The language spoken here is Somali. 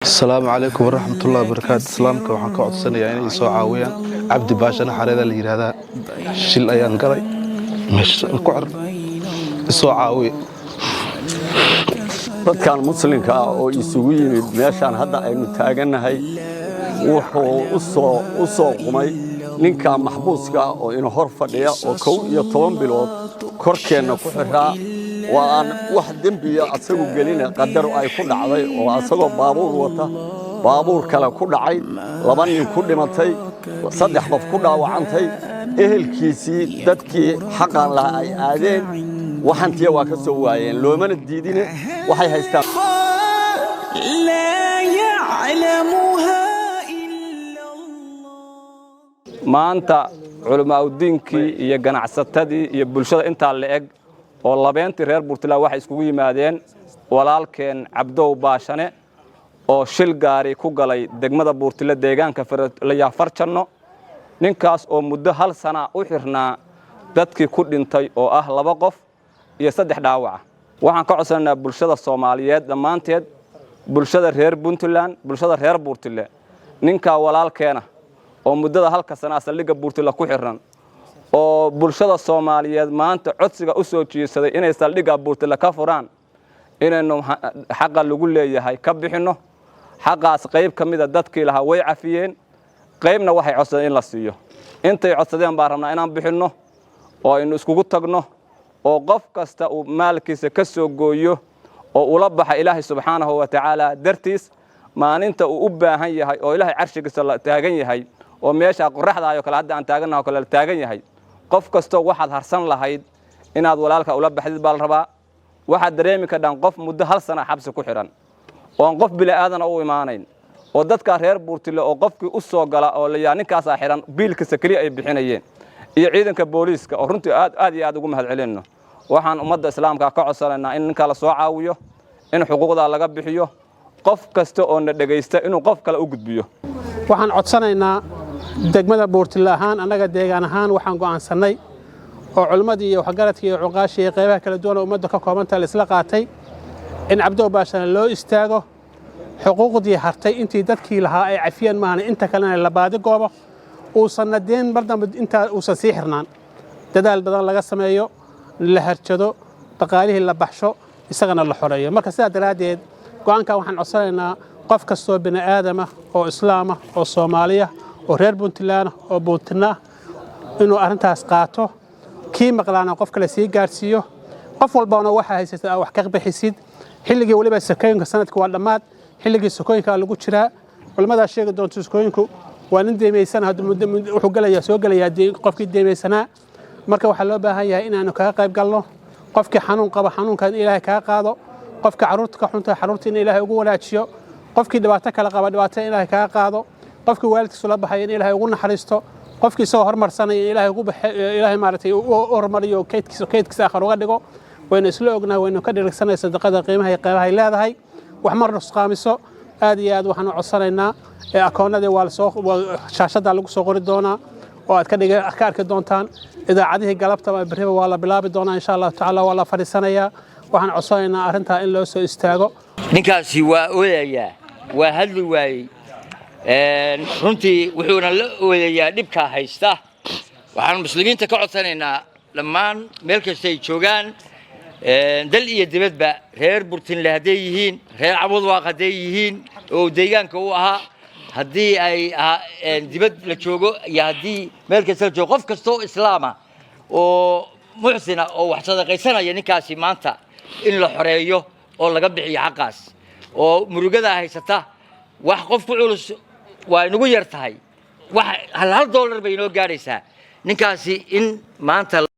السلام عليكم ورحمة الله وبركاته. سلامك waxaan ka codsanayaa inay soo caawiyaan Cabdi Baashana xareeda la yiraahdaa shil ayaan galay meesha ku xir soo caawiye dadkan muslimka ah oo isugu yimid meeshan hadda aynu taaganahay wuxuu u soo qumay ninka maxbuuska oo inuu hor fadhiya oo 12 bilood korkeena ku xiraa waan wax dambiya asagu galina qadar ay ku dhacday oo asagoo baabuur wata baabuur kale ku dhacay laba nin ku dhimatay saddex qof ku dhaawacantay ehelkiisii dadkii xaqan la ay aadeen waxantiya waa ka soo waayeen loomana diidine waxay haystaan la ya'lamuha illa Allah maanta culamaa diinkii iyo ganacsatadii iyo bulshada inta la eg oo labeentii reer Puntland waxay iskugu yimaadeen walaalkeen Cabdow Baashane oo shil gaari ku galay degmada Puntland deegaanka Farjanno ninkaas oo muddo hal sana u xirnaa dadkii ku dhintay oo ah 2 qof iyo 3 dhaawac waxaan ka codsanaynaa bulshada Soomaaliyeed dhamaanteed bulshada reer Puntland bulshada reer Puntland ninka walaalkeena oo muddada halka sana saldhigga Puntland ku xiran oo bulshada Soomaaliyeed maanta codsiga u soo jeesaday inay saldhigga Puntland ka furaan inaynu xaq lagu leeyahay ka bixino xaqaas qayb kamida dadkii laha way cafiyeen qaybna waxay codsadeen in la siiyo intay codsadeen baa rabnaa inaan bixino oo aynu iskugu tagno oo qof kasta uu maalkiisa ka soo gooyo oo ula baxa Ilaahay subhanahu wa ta'ala dartiis maalinta uu u baahan yahay oo Ilaahay carshigiisa la taagan yahay oo meesha qorraxda ayo kala hadda aan taaganahay kala taagan yahay qof kasto waxaad harsan lahayd inaad walaalka ula baxdid bal rabaa waxa dareemi ka dhan qof muddo hal sana xabsi ku xiran oo qof bila aadan u imaanayn oo dadka reer Puntland oo qofkii u soo gala oo la ninkaas xiran biilkiisa kaliya ay bixinayeen iyo ciidanka booliiska oo runtii aad ugu mahad celinno waxaan ummadda islaamka ka codsanaynaa in ninka la soo caawiyo in xuquuqda laga bixiyo qof kasta oo na dhageysta inuu qof kale u gudbiyo waxaan codsanaynaa degmada Puntland ahaan anaga deegaan ahaan waxaan go'aansanay oo culimadii iyo waxgaradkii iyo cuqaashii iyo qaybaha kala duwan oo ummadda ka koobanta la isla qaatay in Cabdow Baashane loo istaago xuquuqdii hartay intii dadkii lahaa ay cafiyeen maana inta kalena la baadi goobo oo sanadeen bardam inta uu sii xirnaan dadaal badan laga sameeyo la harjado dhaqaalihii la baxsho isagana la xoreeyo marka sidaa daraadeed go'aanka waxaan codsanaynaa qof kastoo bini aadama oo islaama oo Soomaaliya oo reer Puntland oo Puntland inuu arintaas qaato kii maqlaana qof kale sii gaarsiiyo qof walbaana waxa haysata wax ka bixisid xilligii waliba sakooyinka sanadka waa dhamaad xilligii sakooyinka lagu jiraa culimada sheegay doonto sakooyinku waa nin deemaysan wuxuu galaya soo galaya qofkii deemaysanaa marka waxa loo baahan yahay inaanu kaga qayb galno qofkii xanuun qaba xanuunkan Ilaahay ka qaado qofka caruurta ka xunta caruurta in Ilaahay ugu wanaajiyo qofkii dhibaato kala qaba dhibaato Ilaahay ka qaado qofkii waalidkiisa la baxay in Ilaahay ugu naxariisto qofkii soo hormarsanay in Ilaahay ugu baxay Ilaahay maartay u hormariyo keydkiisa akhar uga dhigo wayna isla ognahay wayna ka dhirigsanay sadaqada qiimaha ay leedahay wax mar nusqaamiso aad iyo aad waxaan u codsanaynaa akoonada waa soo shaashada lagu soo qori doonaa oo aad ka arki doontaan idaacadihii galabta bariba waa la bilaabi doonaa insha Allah taala waa la fariisanayaa waxaan codsanaynaa arinta in loo soo istaago ninkaasi waa ooyayaa waa hadli waayay runtii wuxuuna la ooyayaa dhibka haysta waxaan muslimiinta ka codsanaynaa dhammaan meel kasta ay joogaan dal iyo dibadba reer Puntland haday yihiin reer Cabudwaaq haday yihiin oo deegaanka u ahaa hadii ay dibad la joogo iyo hadii meel kasta la joogo qof kasto islaama oo muxsina oo wax sadaqaysanaya ninkaasi maanta in la xoreeyo oo laga bixiyo xaqaas oo murugada haysata wax qof ku culus waa inagu yar tahay wax $1 bay inoo gaaraysaa ninkaasi in maanta